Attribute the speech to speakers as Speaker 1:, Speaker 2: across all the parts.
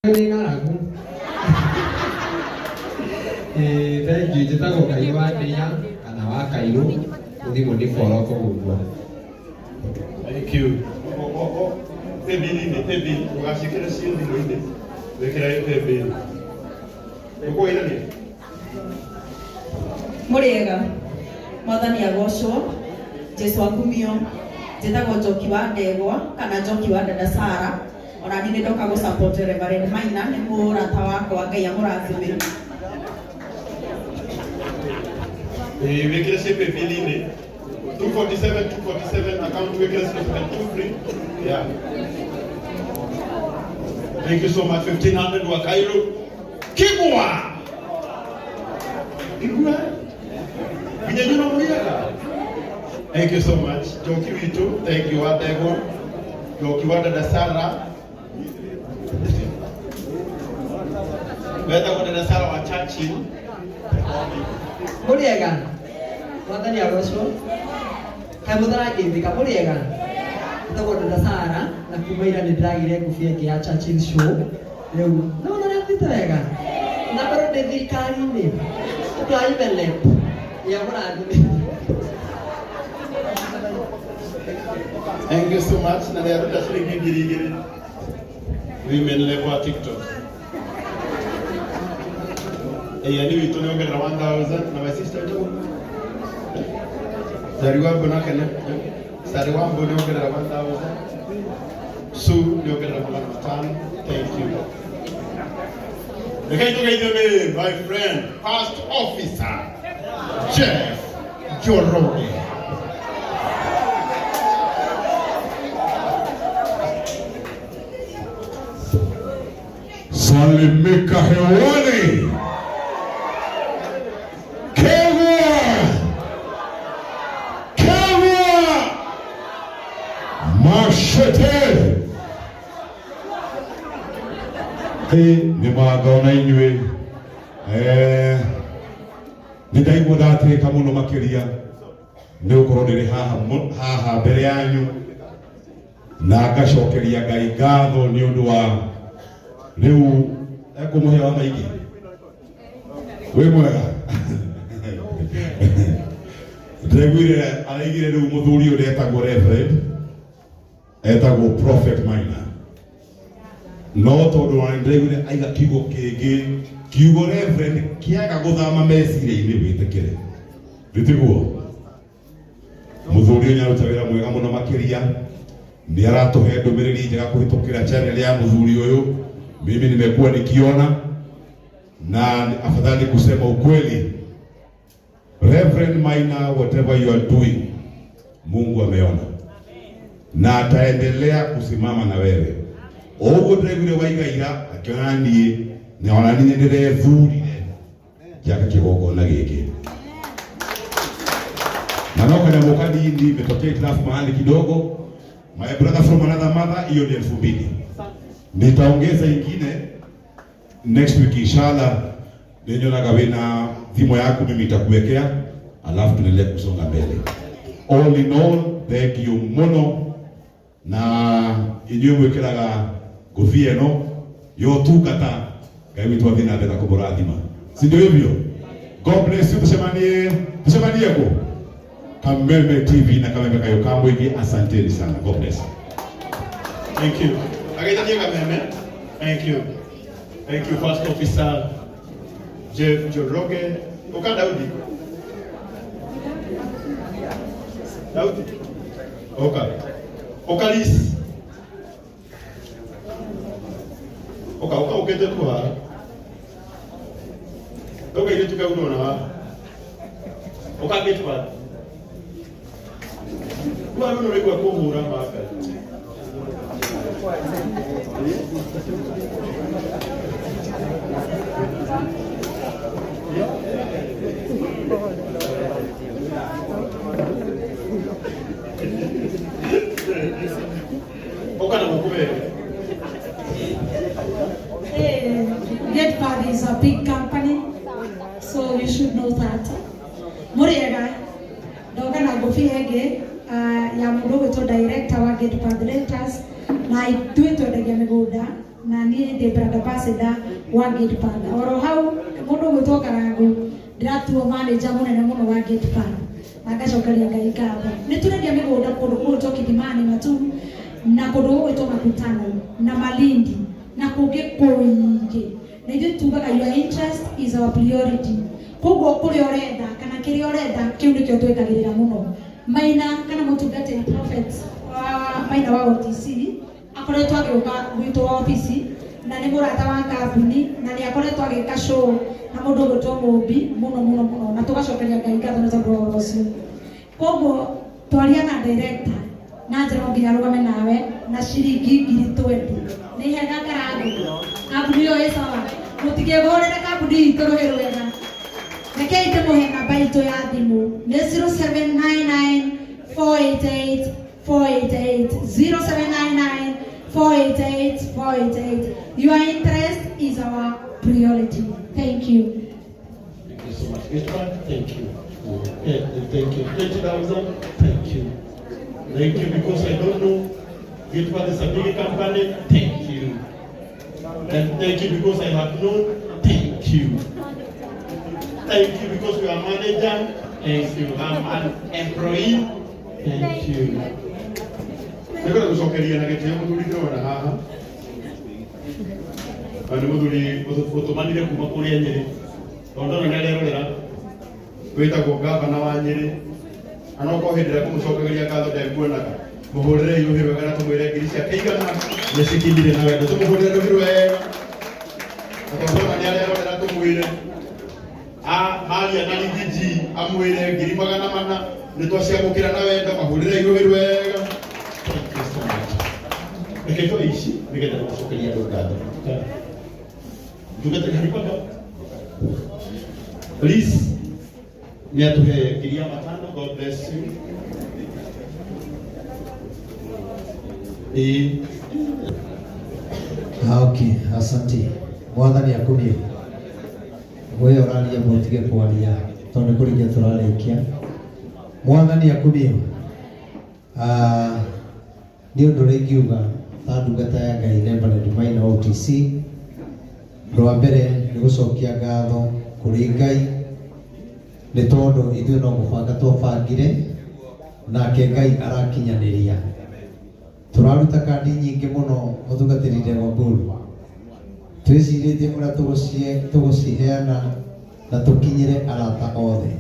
Speaker 1: Thank you. Njĩtagwo Kaiwa Ndĩa kana wa Kairũ ũthimũ nĩ boro kũgũndwo.
Speaker 2: Thank you. Pebili ũgacĩkĩra ciĩ thimũ-inĩ wĩkĩra pebili. Ũkũĩra nĩ?
Speaker 3: Mũrĩega mwathani agocwo Jesũ akumio njĩtagwo Njoki wa Ndegwa kana Njoki wa dada Sara ona niĩ ndoka gũ support Reverend Maina nĩ mũrata wakwa Ngai amũrathimĩre.
Speaker 2: Wĩkĩra ciĩ pebili-inĩ 247 account wĩkĩra ciĩ 23. Yeah. Thank you so much. 1500 wa Cairo. Kigwa. Kigwa. Binyajuno Muriaga. Thank you so much. Njoki witu. Thank you wa Ndegwa. Njoki wa dada Sara. Wenda wa dada Sara wa Churchill.
Speaker 4: Muriaga. Mwathani agocwo. Kaĩ mũtarakĩmbĩka mũrĩega. Ndagwo dada Sara na kuma ira nĩ ndĩragire ngũbia ĩngĩ ya Churchill show. Rĩu no nĩrathiĩte wega. Na bado ndĩ thirikari-inĩ. Ndaimelep. Ya mũrathime.
Speaker 2: Thank you so much. Na leo tutashiriki girigiri. Women level TikTok. Yani vitu ni ongelea 1000 na my sister ndio. Zariwa mbona kana? Zariwa mbona ongelea 1000. Su ndio ongelea 500. Thank you. My friend, First Officer Jeff Njoroge.
Speaker 5: Salimika hewani. Kegwa Machete. Ni magona inywe ni ndaigua ndatĩka mũno makĩria nĩ gũkorwo ndĩrĩ haha mbere yanyu na ngacokeria Ngai ngatho nĩ ũndũ wa rĩu ekũmũhe wa maingĩ wĩ mwega ndĩraiguire araigire rĩu mũthuri ũrĩa etagwo Reverend etagwo Prophet Maina no tondũ wa ndĩraiguire aiga kiugo kĩngĩ kiugo Reverend kĩaga gũthama meciria-inĩ wĩtĩkĩre ndĩtiguo mũthuri ũyũ nĩaruta wĩra mwega mũno makĩria nĩ aratũhe ndũmĩrĩri njega kũhĩtũkĩra channel ya mũthuri ũyũ. Mimi nimekuwa nikiona na afadhali kusema ukweli. Reverend Maina, whatever you are doing, Mungu ameona na ataendelea kusimama na wewe. Ogo ndregire waigaira akiona niĩ ni ona niĩ ndĩrethurire jaka kĩgongona gĩkĩ na no kana mukadini imetokea itilafu mahali kidogo. My brother from another mother, hiyo ni 2000. Nitaongeza ingine next week inshallah. Ndio nagawena thimo yako mimi nitakuwekea alafu tuendelee kusonga mbele. All in all, thank you muno na inyuĩ mwĩkĩraga ngũbia ĩno yo tungata Ngai witũ athiĩ na mbere na kũmũrathima. Si ndio hivyo? God bless you. Tusemanie kwa Kameme TV na Kameme Kayo Kamwegi. Asanteni sana. God bless.
Speaker 2: Thank you. Agaitania Kameme. Thank you. Thank you, First Officer Jeff Njoroge. Oka Daudi. Okalis. Oka ukete kwa. Oka ile tukaona na. Oka ketwa. Kwa nini ulikuwa kuhura hapa?
Speaker 6: GetPad is a big company, so you should know that. Muriega, doga na gofihege ya mudogo to director wa GetPad Rentals na ithuĩ twendagia mĩgũnda na niĩ ndĩ brand ambassador wa Gate Panda. Oro hau mũndũ gwĩtwo Karangũ ndĩratuo manager mũnene mũno wa Gate Panda. Na ngacokeria Ngai ngatho. Nĩ tũrendia mĩgũnda kũndũ gwĩtwo Kilimani Matu na kũndũ gwĩtwo Makutano na Malindi na kũngĩ kũingĩ. Na ithuĩ tugaga your interest is our priority. Koguo kũrĩa ũrenda kana kĩrĩa ũrenda kĩu nĩkĩo twĩkagĩrĩra mũno. Maina kana mũtungatĩri prophet Maina wa OTC akoretwo agĩũka gwitũ ofici na nĩ mũrata wa kambuni na nĩ akoretwo agĩka show na mũndũ ũgwĩtwo Mũmbi mũno na tũgacokeria Ngai ngatho nĩ tondũ wa ũcio. Koguo twaria na director na njĩra nginya arũgame nawe na ciringi 20,000 nĩ ihega Karangũ. Kambuni ĩyo ĩ sawa, mũtige kũhũrĩra kambuni itũ rũhĩ rwega. Rekei tũmũhe namba itũ ya thimũ nĩ 0799 488 0799 488. Your interest is our priority. Thank you.
Speaker 2: Thank you so much. Thank you. Thank you. 20,000. Thank you. Thank you because I don't know. Gate Panda is a big company. Thank you. And thank you because I have known. Thank you. Thank you because you are manager. Thank you. I'm an employee. Thank you. Niko na kusokeria na gete yangu tulidona haha. Bado muduri otomanire kuma kuri Nyeri. Tondona na rero wetagwo gavana wa Nyeri. Anoko hindira kumucokeria ngatho ndekuonaga. Muhurire yuhirwe kana tumwire ngiri cia kaigana nĩcikindire na wendo tumuhurire ruhirwe wega. Atondona ni arerorera tumwire. Maria na Ligiji amwire ngiri 400 nitwaciamukira na wendo mahurire yuhirwe wega. Niketo ici nigetha gucokeria andu ngatho. Tugete haripaka. Please niatuhe ngiri 500. God bless you.
Speaker 7: Okay, asante. Mwathani akumie. Wewe oralia mutige kwaria tondu kuringia turarikia. Mwathani akumie. Ni undu ringiuga ta ndungata ya Ngai Reverend Maina OTC. Rwa mbere ni gucokia ngatho kuri Ngai ni tondu ithuĩ no gũbanga twabangire nake Ngai arakinyaniria. Turaruta kandi nyingĩ mũno mũtungatĩri wa Mburu. Twĩcirĩtie ũrĩa tũgũciheana na tũkinyĩre arata othe.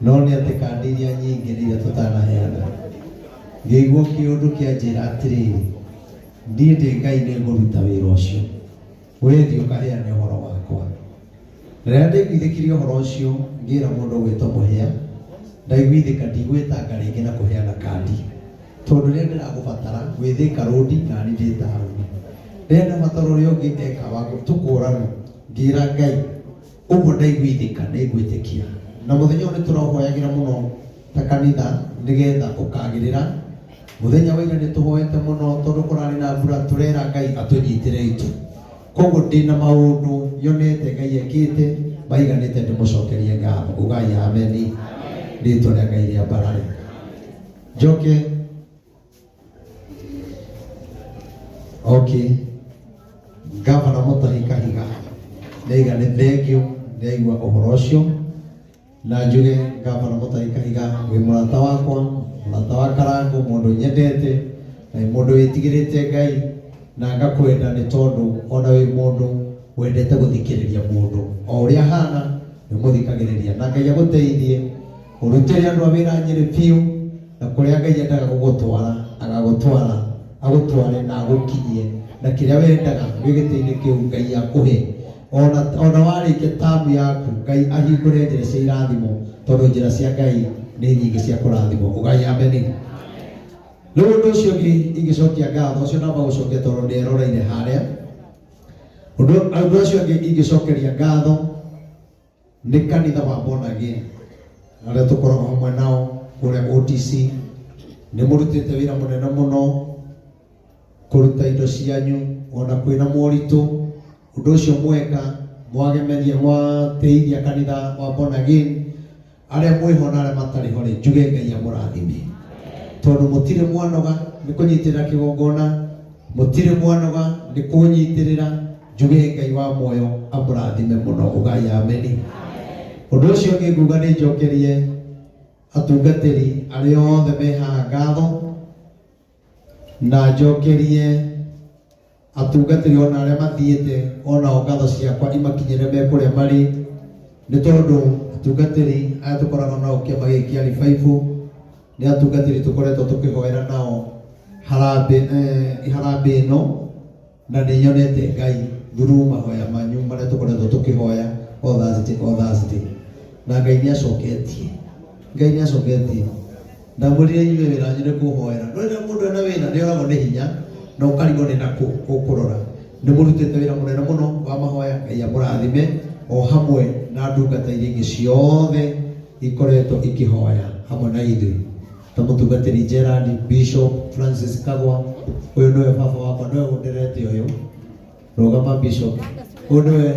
Speaker 7: No nĩ atĩ kandi iria nyingĩ nĩ iria tũtanaheana. Ngĩigua kĩũndũ kĩanjĩra atĩrĩrĩ, ndiĩ ndĩ Ngai nĩ ngũruta wĩra ũcio. Wee thiĩ ũkaheane ũhoro wakwa. Rĩrĩa ndaiguithĩkirie ũhoro ũcio ngĩra mũndũ ũgwĩtwo Mũhĩa, ndaiguithĩka ndigwĩtanga rĩngĩ na kũheana kandi. Tondu rĩrĩa ndĩragũbatara gwĩthĩka rũndi na nĩ ndĩ taũni. Rĩrĩa ndabatara ũrĩa ũngĩ eka wa tũkũranwo ngĩra Ngai ũguo ndaiguithĩka nĩ ngwĩtĩkia. Na mũthenya ũyũ nĩ tũrahoyagĩra mũno ta kanitha nĩgetha ũkagĩrĩra. Mũthenya wa ira nĩ tũhoete mũno tondũ kũrarĩ na mbura tũrera Ngai atũnyitĩre itu. Koguo ndĩna maũndũ yonete Ngai ekĩte maiganĩte ndĩmũcokerie ngatho. Ugai ameni. Rĩĩtwa rĩa Ngai rĩambarare. Njoke. Okay. Gavana Mutahi Kahiga nĩiga nĩ thengio nĩaigua ũhoro ũcio na njuge Gavana Mutahi Kahiga wĩ mũrata wakwa, mũrata wa Karangũ, mũndũ nyendete na mũndũ wĩtigĩrĩte Ngai na ngakwenda nĩ tondũ ona wĩ mũndũ wendete gũthikĩrĩria mũndũ o ũrĩa hana nĩ mũthikagĩrĩria na Ngai agũteithie ũrutĩre andũ a wĩra Nyeri biũ na kũrĩa Ngai endaga gũgũtwara agũtware na agũkinyie na kĩrĩa wendaga gĩgĩtĩ-inĩ kĩu Ngai akũhe. Ona warĩkia tamu yaku Ngai ahingũre njĩra cia irathimo tondũ njĩra cia Ngai nĩ nyingĩ cia kũrathimwo. Ugai ameni. Rĩu ũndũ ũcio ingĩcokia ngatho ũcio namba gũcokia tondũ nĩeroreire harĩa. Ũndũ ũcio ingĩcokeria ngatho nĩ kanitha wa Born Again arĩa tũkoragwo hamwe nao kũrĩa OTC. Nĩ mũrutĩte wĩra mũnene mũno kũruta indo cianyu ona kwĩna moritũ. Ũndũ ũcio mweka mwagemeria mwateithia kanitha wa Born Again arĩa mwĩho na arĩa matarĩ ho rĩ njuge Ngai amũrathime tondũ mũtirĩ mwanoga nĩ kũnyitĩrĩra kĩgongona, mũtirĩ mwanoga nĩ kũnyitirĩra njuge Ngai wa muoyo amũrathime mũno ugai ameni. Ũndũ ũcio ũngĩ nguga nĩ njokerie atungatĩri arĩa othe me haha ngatho na njokerie atungatĩri ona arĩa mathiĩte onao ngatho ciakwa imakinyĩre me kũrĩa marĩ, nĩ tondũ atungatĩri aya tũkoragwo nao kĩama gĩkĩ kĩa Revival nĩ atungatĩri tũkoretwo tũkĩhoera nao harambĩ ĩno, na nĩ nyonete Ngai through mahoya manyu marĩa tũkoretwo tũkĩhoya o Thursday, na Ngai nĩ acoketie. Ndamwĩrire inyuĩ wĩra wanyu nĩ kũhoera. No rĩrĩa mũndũ ena wĩra nĩ oragwo nĩ hinya na ũkarigwo nĩ nakũ ũkũrora. Nĩ mũrutĩte wĩra mũnene mũno wa mahoya, Ngai amũrathime o hamwe na ndungata iria ingĩ ciothe ikoretwo ikĩhoya hamwe na ithuĩ, ta mũtungatĩri Gerald, Bishop Francis Kagwa, ũyũ nĩwe baba wakwa, nĩwe ũnderete ũyũ, rũgama Bishop, ũyũ nĩwe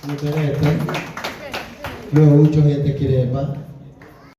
Speaker 7: ũnderete, nĩwe ũnjohete kĩremba,